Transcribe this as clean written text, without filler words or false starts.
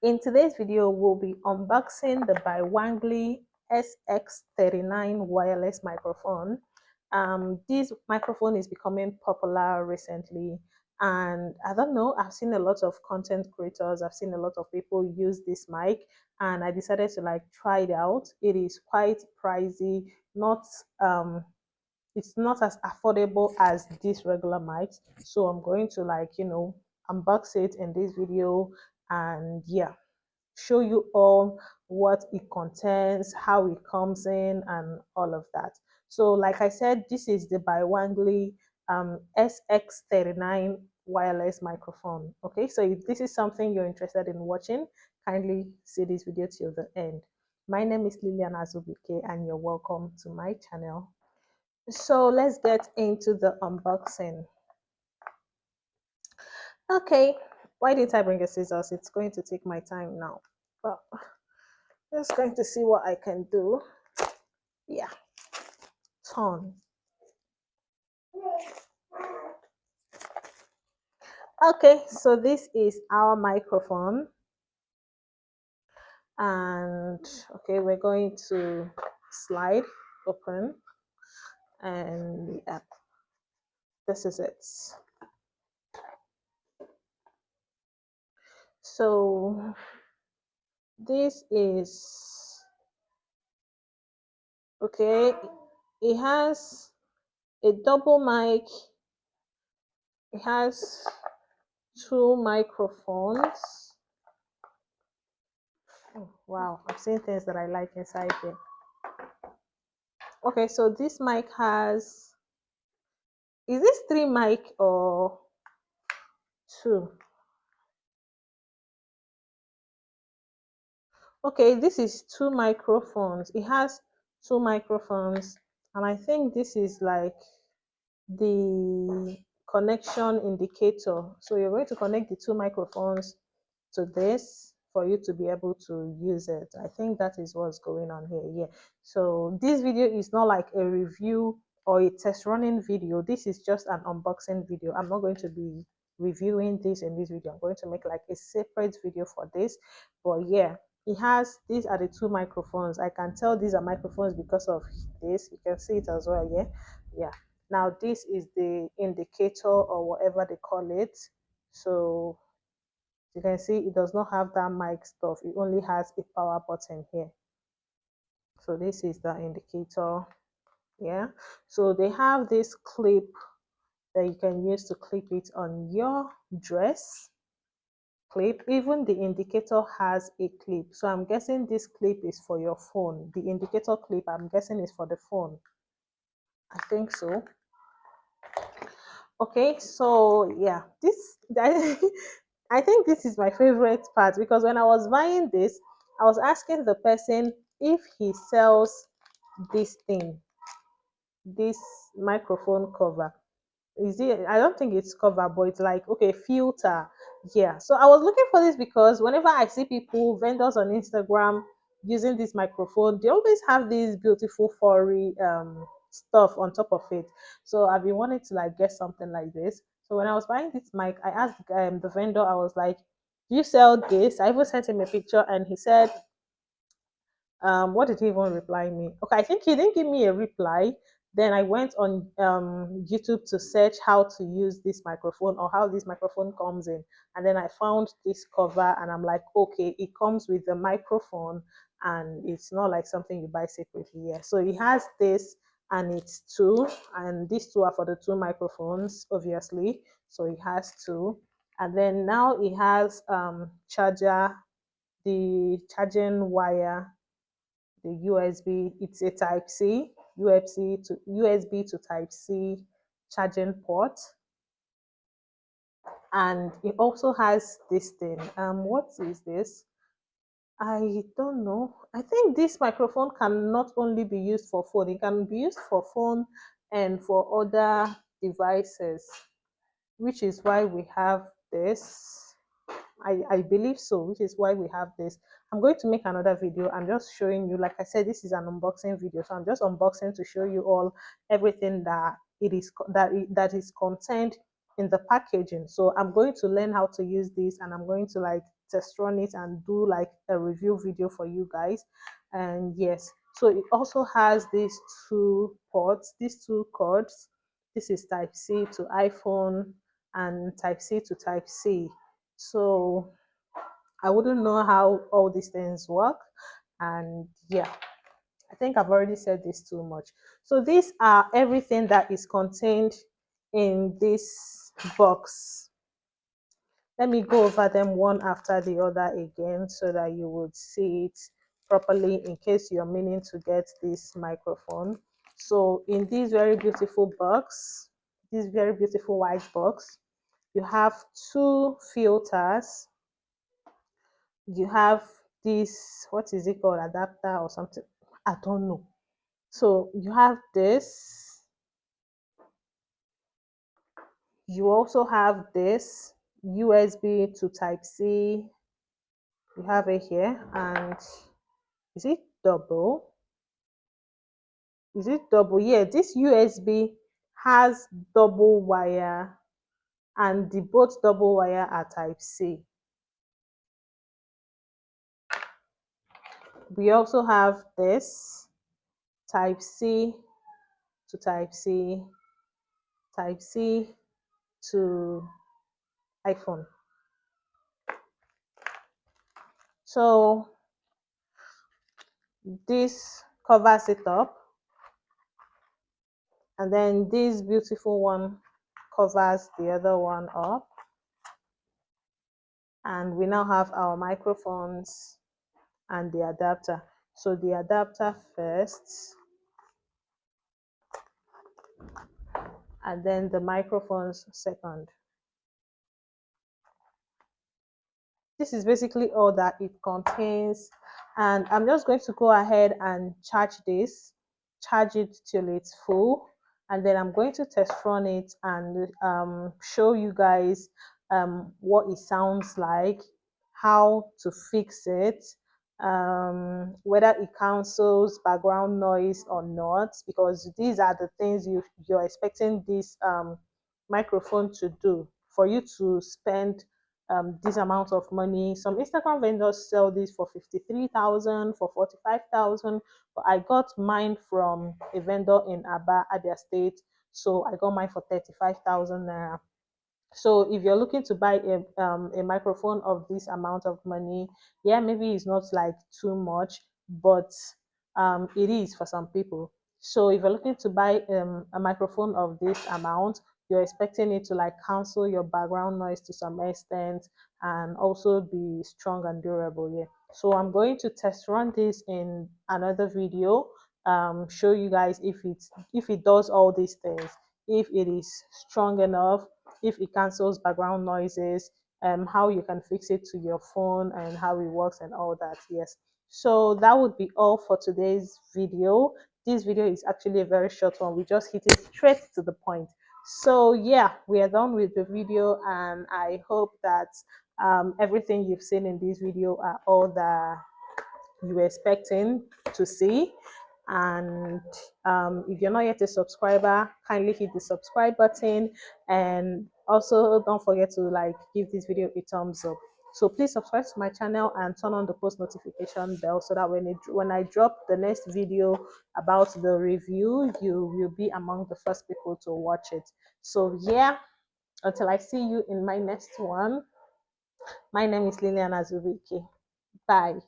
In today's video, we'll be unboxing the baiwangli sx39 wireless microphone. This microphone is becoming popular recently, and I don't know, I've seen a lot of content creators, I've seen a lot of people use this mic, and I decided to like try it out. It is quite pricey, not it's not as affordable as these regular mics, so I'm going to like unbox it in this video, and yeah, show you all what it contains, how it comes in, and all of that. So, like I said, this is the baiwangli sx39 wireless microphone. Okay, so if this is something you're interested in watching, kindly see this video till the end. My name is Lilian Azubike, and you're welcome to my channel. So let's get into the unboxing. Okay, why didn't I bring a scissors? It's going to take my time now. But just going to see what I can do. Yeah, turn. Okay, so this is our microphone. And okay, we're going to slide open, and yeah, this is it. So this is okay. It has a double mic. It has two microphones. Oh, wow, I've seen things that I like inside here. Okay, so this mic has, is this three mic or two? Okay, this is two microphones. It has two microphones, and I think this is like the connection indicator. So you're going to connect the two microphones to this for you to be able to use it. I think that is what's going on here. Yeah. So this video is not like a review or a test running video. This is just an unboxing video. I'm not going to be reviewing this in this video. I'm going to make like a separate video for this. But yeah, it has, these are the two microphones. I can tell these are microphones because of this. You can see it as well. Yeah. Yeah. Now this is the indicator or whatever they call it. So you can see it does not have that mic stuff. It only has a power button here. So this is the indicator. Yeah. So they have this clip that you can use to clip it on your dress. Clip. Even the indicator has a clip. So I'm guessing this clip is for your phone. The indicator clip, I'm guessing, is for the phone. I think so. Okay, so yeah, this I think this is my favorite part, because when I was buying this, I was asking the person if he sells this thing, this microphone cover. Is it, I don't think it's cover, but it's like, okay, filter. Yeah, so I was looking for this because whenever I see people, vendors on Instagram, using this microphone, they always have this beautiful furry stuff on top of it. So I've been wanting to like get something like this. So when I was buying this mic, I asked the vendor, I was like, do you sell this? I even sent him a picture, and he said, what did he even reply me? Okay, I think he didn't give me a reply. Then I went on YouTube to search how to use this microphone, or how this microphone comes in, and then I found this cover, and I'm like, okay, it comes with the microphone, and it's not like something you buy separately. Yeah, so it has this, and it's two, and these two are for the two microphones, obviously. So it has two, and then now it has charger, the charging wire, the USB. It's a Type C, USB to Type C charging port, and it also has this thing. What is this? I don't know. I think this microphone can not only be used for phone; it can be used for phone and for other devices, which is why we have this. I believe so, which is why we have this. I'm going to make another video. I'm just showing you, like I said, this is an unboxing video. So I'm just unboxing to show you all everything that is contained in the packaging. So I'm going to learn how to use this, and I'm going to like test run it and do like a review video for you guys. And yes, so it also has these two ports, these two cords. This is type C to iPhone and type C to type C. So I wouldn't know how all these things work. And yeah, I think I've already said this too much. So these are everything that is contained in this box. Let me go over them one after the other again so that you would see it properly in case you're meaning to get this microphone. So in this very beautiful box, this very beautiful white box, you have two filters. You have this, what is it called, adapter or something, I don't know. So you have this, you also have this USB to type C. You have it here. And is it double? Is it double? Yeah, this USB has double wire, and the both double wire are type C. We also have this type C to type C, type C to iPhone. So this covers it up, and then this beautiful one covers the other one up. And we now have our microphones and the adapter. So the adapter first, and then the microphones second. This is basically all that it contains, and I'm just going to go ahead and charge this, charge it till it's full, and then I'm going to test run it and show you guys what it sounds like, how to fix it, whether it cancels background noise or not, because these are the things you're expecting this microphone to do for you to spend this amount of money. Some Instagram vendors sell this for 53,000, for 45,000, but I got mine from a vendor in Aba, Abia State. So I got mine for 35,000 naira. So if you're looking to buy a microphone of this amount of money, yeah, maybe it's not like too much, but it is for some people. So if you're looking to buy a microphone of this amount, you're expecting it to like cancel your background noise to some extent and also be strong and durable. Yeah. So I'm going to test run this in another video, show you guys if it does all these things, if it is strong enough, if it cancels background noises, how you can fix it to your phone and how it works and all that. Yes. So that would be all for today's video. This video is actually a very short one. We just hit it straight to the point. So yeah, we are done with the video, and I hope that everything you've seen in this video are all that you were expecting to see. And if you're not yet a subscriber, kindly hit the subscribe button, and also don't forget to like give this video a thumbs up. So please subscribe to my channel and turn on the post notification bell so that when I drop the next video about the review, you will be among the first people to watch it. So yeah, until I see you in my next one, my name is Liliana Zubiki. Bye.